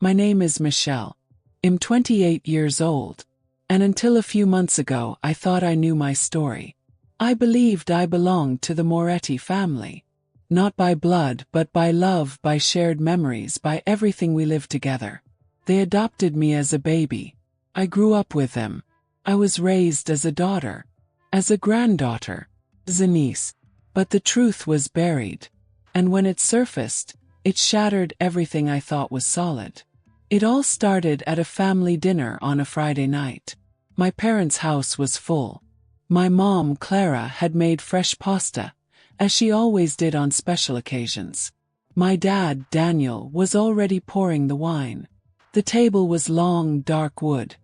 My name is Michelle. I'm 28 years old. And until a few months ago I thought I knew my story. I believed I belonged to the Moretti family. Not by blood, but by love, by shared memories, by everything we lived together. They adopted me as a baby. I grew up with them. I was raised as a daughter, as a granddaughter, as a niece. But the truth was buried. And when it surfaced, it shattered everything I thought was solid. It all started at a family dinner on a Friday night. My parents' house was full. My mom, Clara, had made fresh pasta, as she always did on special occasions. My dad, Daniel, was already pouring the wine. The table was long, dark wood,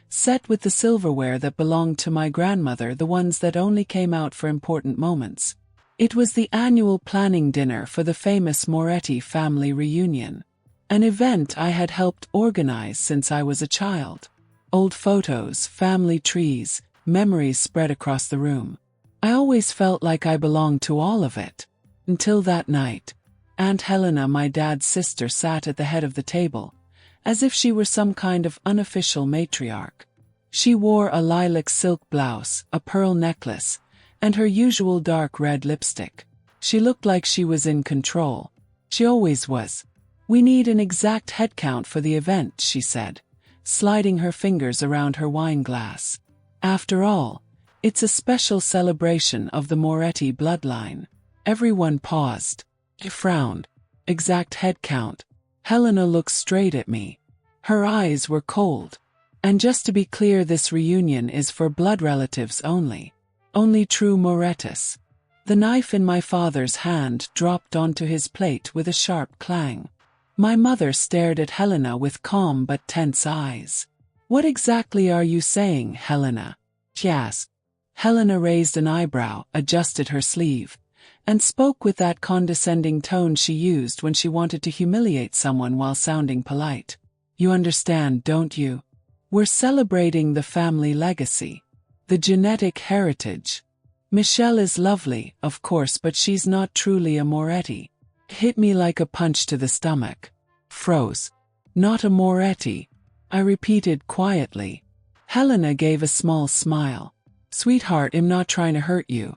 set with the silverware that belonged to my grandmother, the ones that only came out for important moments. It was the annual planning dinner for the famous Moretti family reunion, an event I had helped organize since I was a child. Old photos, family trees, memories spread across the room. I always felt like I belonged to all of it. Until that night, Aunt Helena, my dad's sister, sat at the head of the table, as if she were some kind of unofficial matriarch. She wore a lilac silk blouse, a pearl necklace, and her usual dark red lipstick. She looked like she was in control. She always was. "We need an exact head count for the event," she said, sliding her fingers around her wine glass. "After all, it's a special celebration of the Moretti bloodline." Everyone paused. I frowned. Exact head count. Helena looked straight at me. Her eyes were cold. "And just to be clear, this reunion is for blood relatives only. Only true Morettis." The knife in my father's hand dropped onto his plate with a sharp clang. My mother stared at Helena with calm but tense eyes. "What exactly are you saying, Helena?" she asked. Helena raised an eyebrow, adjusted her sleeve, and spoke with that condescending tone she used when she wanted to humiliate someone while sounding polite. "You understand, don't you? We're celebrating the family legacy, the genetic heritage. Michelle is lovely, of course, but she's not truly a Moretti." It hit me like a punch to the stomach. Froze. "Not a Moretti," I repeated quietly. Helena gave a small smile. "Sweetheart, I'm not trying to hurt you.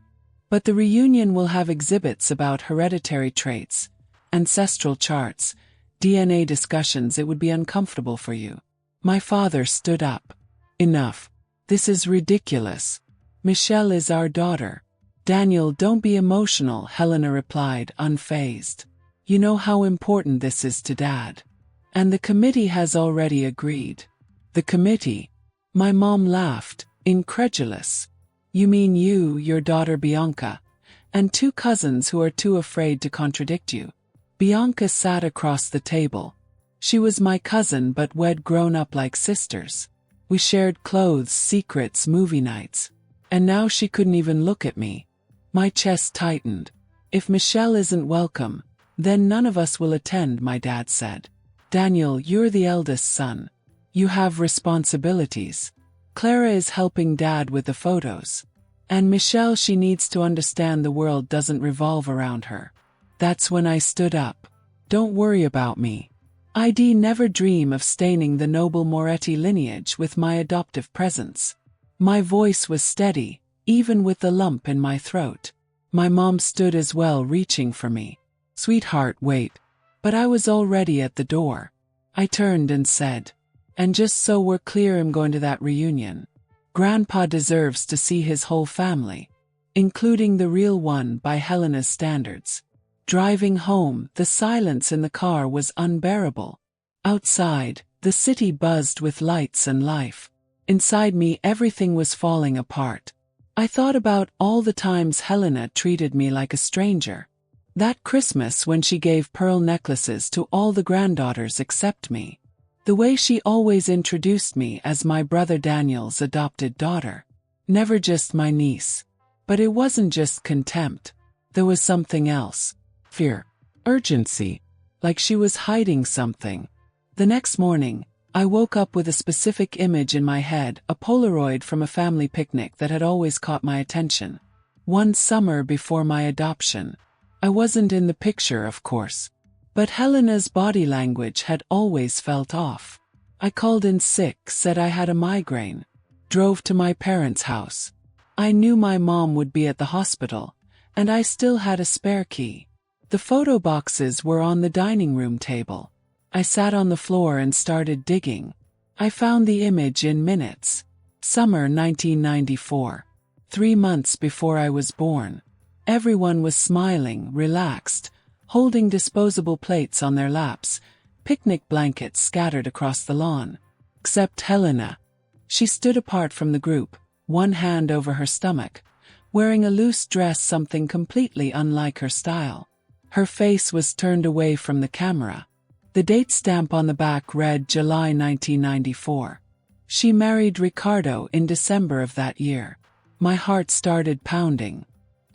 But the reunion will have exhibits about hereditary traits, ancestral charts, DNA discussions. It would be uncomfortable for you." My father stood up. "Enough. This is ridiculous. Michelle is our daughter." "Daniel, don't be emotional," Helena replied, unfazed. "You know how important this is to Dad. And the committee has already agreed." "The committee?" My mom laughed, incredulous. "You mean you, your daughter Bianca, and two cousins who are too afraid to contradict you." Bianca sat across the table. She was my cousin, but we'd grown up like sisters. We shared clothes, secrets, movie nights. And now she couldn't even look at me. My chest tightened. "If Michelle isn't welcome, then none of us will attend," my dad said. "Daniel, you're the eldest son. You have responsibilities. Clara is helping Dad with the photos. And Michelle, she needs to understand the world doesn't revolve around her." That's when I stood up. "Don't worry about me. I'd never dream of staining the noble Moretti lineage with my adoptive presence." My voice was steady, even with the lump in my throat. My mom stood as well, reaching for me. "Sweetheart, wait." But I was already at the door. I turned and said, "And just so we're clear, I'm going to that reunion. Grandpa deserves to see his whole family, including the real one by Helena's standards." Driving home, the silence in the car was unbearable. Outside, the city buzzed with lights and life. Inside me, everything was falling apart. I thought about all the times Helena treated me like a stranger. That Christmas when she gave pearl necklaces to all the granddaughters except me. The way she always introduced me as my brother Daniel's adopted daughter. Never just my niece. But it wasn't just contempt. There was something else. Fear. Urgency. Like she was hiding something. The next morning, I woke up with a specific image in my head, a Polaroid from a family picnic that had always caught my attention. One summer before my adoption. I wasn't in the picture, of course. But Helena's body language had always felt off. I called in sick, said I had a migraine, drove to my parents' house. I knew my mom would be at the hospital, and I still had a spare key. The photo boxes were on the dining room table. I sat on the floor and started digging. I found the image in minutes. Summer 1994. 3 months before I was born. Everyone was smiling, relaxed, holding disposable plates on their laps, picnic blankets scattered across the lawn. Except Helena. She stood apart from the group, one hand over her stomach, wearing a loose dress, something completely unlike her style. Her face was turned away from the camera. The date stamp on the back read July 1994. She married Ricardo in December of that year. My heart started pounding.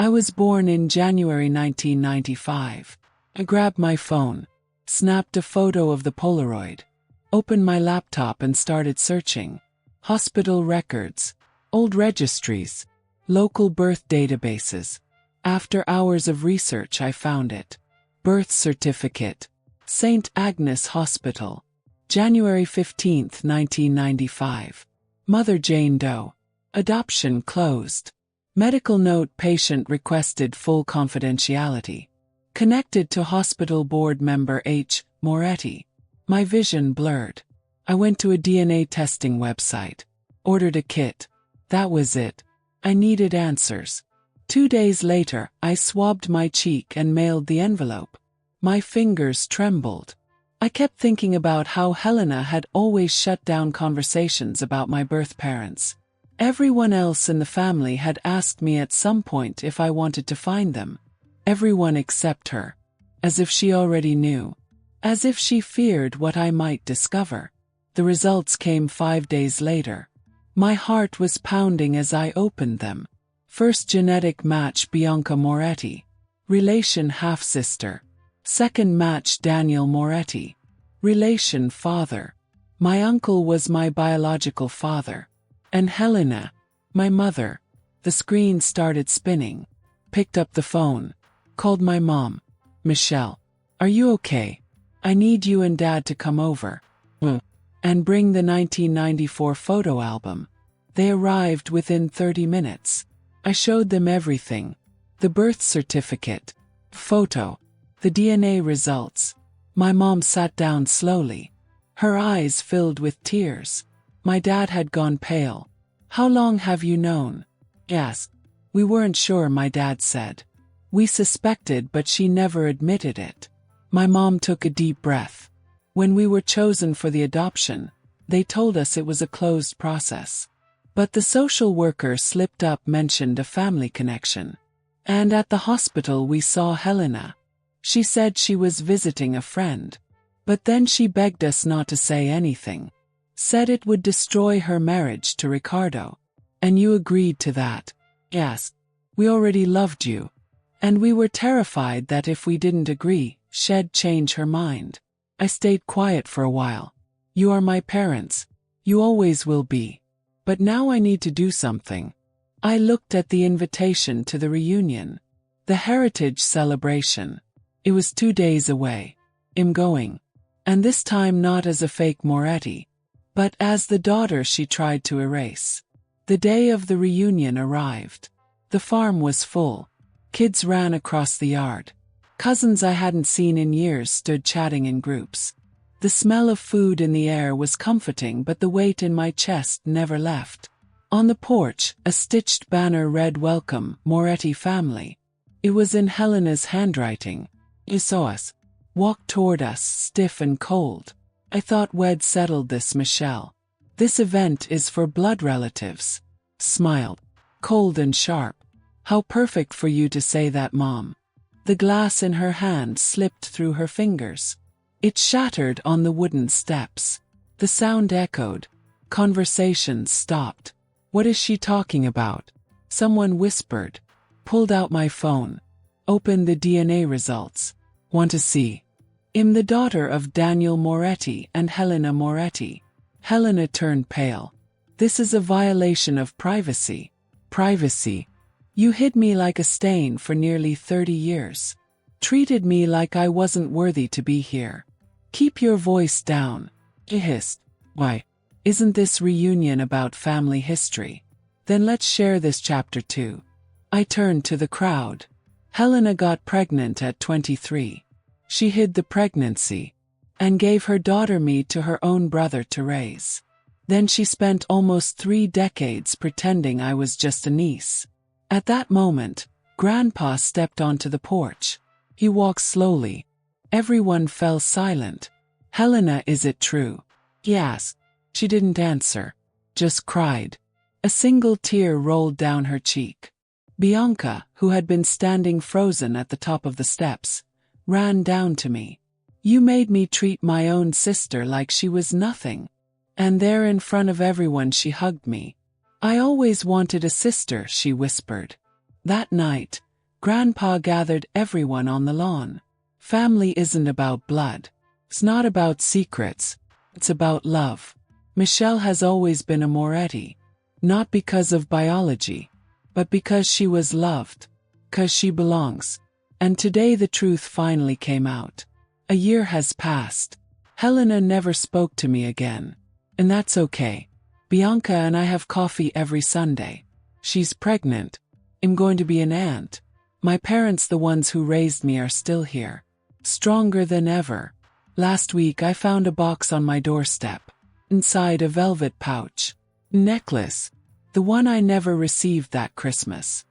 I was born in January 1995. I grabbed my phone, snapped a photo of the Polaroid, opened my laptop and started searching. Hospital records, old registries, local birth databases. After hours of research, I found it. Birth certificate. St. Agnes Hospital. January 15, 1995. Mother Jane Doe. Adoption closed. Medical note: patient requested full confidentiality. Connected to hospital board member H. Moretti. My vision blurred. I went to a DNA testing website. Ordered a kit. That was it. I needed answers. 2 days later, I swabbed my cheek and mailed the envelope. My fingers trembled. I kept thinking about how Helena had always shut down conversations about my birth parents. Everyone else in the family had asked me at some point if I wanted to find them. Everyone except her. As if she already knew. As if she feared what I might discover. The results came 5 days later. My heart was pounding as I opened them. First genetic match: Bianca Moretti. Relation: half-sister. Second match: Daniel Moretti. Relation: father. My uncle was my biological father. And Helena, my mother. The screen started spinning. Picked up the phone. Called my mom. Michelle. Are you okay? I need you and Dad to come over. And bring the 1994 photo album. They arrived within 30 minutes. I showed them everything. The birth certificate. Photo. The DNA results. My mom sat down slowly. Her eyes filled with tears. My dad had gone pale. How long have you known? Yes. We weren't sure, my dad said. We suspected, but she never admitted it. My mom took a deep breath. When we were chosen for the adoption, they told us it was a closed process. But the social worker slipped up, mentioned a family connection. And at the hospital we saw Helena. She said she was visiting a friend. But then she begged us not to say anything. Said it would destroy her marriage to Ricardo. And you agreed to that? Yes. We already loved you. And we were terrified that if we didn't agree, she'd change her mind. I stayed quiet for a while. You are my parents. You always will be. But now I need to do something. I looked at the invitation to the reunion. The heritage celebration. It was 2 days away. I'm going. And this time not as a fake Moretti, but as the daughter she tried to erase. The day of the reunion arrived. The farm was full. Kids ran across the yard. Cousins I hadn't seen in years stood chatting in groups. The smell of food in the air was comforting, but the weight in my chest never left. On the porch, a stitched banner read "Welcome, Moretti family." It was in Helena's handwriting. You saw us. Walked toward us, stiff and cold. I thought we'd settled this, Michelle. This event is for blood relatives. Smiled. Cold and sharp. How perfect for you to say that, Mom. The glass in her hand slipped through her fingers. It shattered on the wooden steps. The sound echoed. Conversations stopped. What is she talking about? Someone whispered. Pulled out my phone. Opened the DNA results. Want to see? I'm the daughter of Daniel Moretti and Helena Moretti. Helena turned pale. This is a violation of privacy. Privacy. You hid me like a stain for nearly 30 years. Treated me like I wasn't worthy to be here. Keep your voice down. He hissed. Why, isn't this reunion about family history? Then let's share this chapter too. I turned to the crowd. Helena got pregnant at 23. She hid the pregnancy and gave her daughter me to her own brother to raise. Then she spent almost 3 decades pretending I was just a niece. At that moment, Grandpa stepped onto the porch. He walked slowly. Everyone fell silent. Helena, is it true? He asked. She didn't answer, just cried. A single tear rolled down her cheek. Bianca, who had been standing frozen at the top of the steps, ran down to me. You made me treat my own sister like she was nothing. And there in front of everyone she hugged me. I always wanted a sister, she whispered. That night, Grandpa gathered everyone on the lawn. Family isn't about blood. It's not about secrets. It's about love. Michelle has always been a Moretti. Not because of biology, but because she was loved. 'Cause she belongs. And today the truth finally came out. A year has passed. Helena never spoke to me again. And that's okay. Bianca and I have coffee every Sunday. She's pregnant. I'm going to be an aunt. My parents, the ones who raised me, are still here. Stronger than ever. Last week I found a box on my doorstep. Inside a velvet pouch. Necklace. The one I never received that Christmas.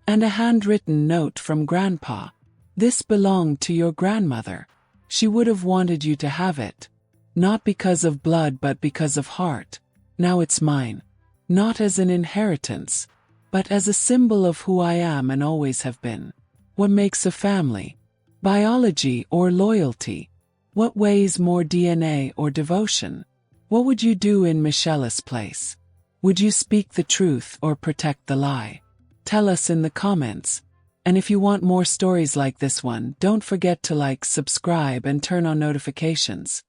And a handwritten note from Grandpa. This belonged to your grandmother. She would have wanted you to have it. Not because of blood but because of heart. Now it's mine. Not as an inheritance, but as a symbol of who I am and always have been. What makes a family? Biology or loyalty? What weighs more, DNA or devotion? What would you do in Michelle's place? Would you speak the truth or protect the lie? Tell us in the comments. And if you want more stories like this one, don't forget to like, subscribe, and turn on notifications.